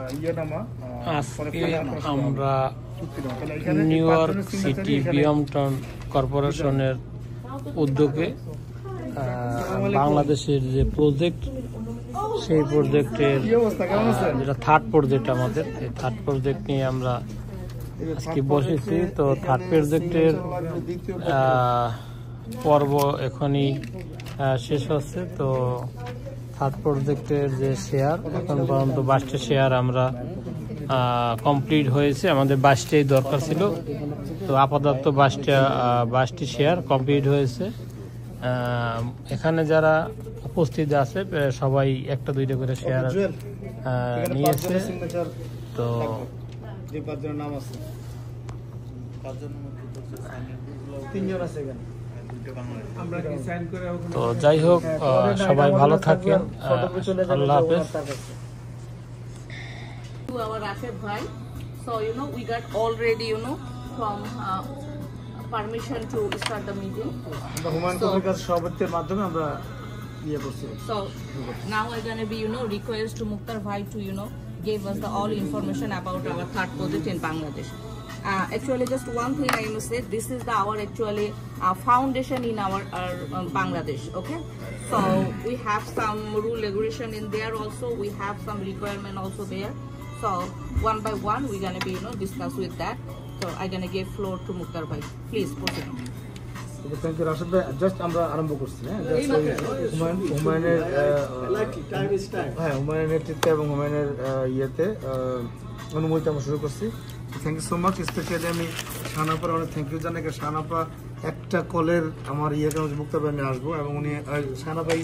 আজকে আমরা new York city বিয়ামটাউন কর্পোরেশনের উদ্যোগে বাংলাদেশের যে প্রজেক্ট, সেই প্রজেক্টের যেটা থার্ড প্রজেক্ট, আমাদের এই থার্ড প্রজেক্ট নিয়ে আমরা আজকে বসেছি। তো থার্ড প্রজেক্টের পর্ব এখনই শেষ হচ্ছে। তো থার্ড প্রজেক্টের যে শেয়ার, এখন পর্যন্ত 22টা শেয়ার আমরা কমপ্লিট হয়েছে। আমাদের 22টাই দরকার ছিল, তো আপাতত 22টি শেয়ার কমপ্লিট হয়েছে। এখানে যারা উপস্থিত আছে সবাই একটা দুইটা করে শেয়ার নিয়েছে। তো তো যাই হোক, সবাই ভালো থাকেন, আল্লাহ হাফেজ। Our Rashid Bhai, so we got already from permission to start the meeting. So now we're gonna be request to Mukhtar Bhai to give us the all information about our third project in Bangladesh. Actually, just one thing I must say, this is our actually foundation in our Bangladesh. Okay, so we have some rule regulation in there also. We have some requirement also there. So one by one we're gonna be discuss with that. So I'm gonna give floor to Mukhtar Bhai. Please proceed. Thank you, Rashid Bhai. Just আমরা আরম্ভ করছি, হুমায়ুনের নেতৃত্বে এবং হুমায়ুনের অনুমতিতে আমরা শুরু করছি। Thank you so much. Specially আমি শাহানাপার অনেক থ্যাংক ইউ জানাই, কারণ শাহানাপা একটা কলের আমার মুক্তার ভাই আমি আসবো এবং উনি শাহানা ভাই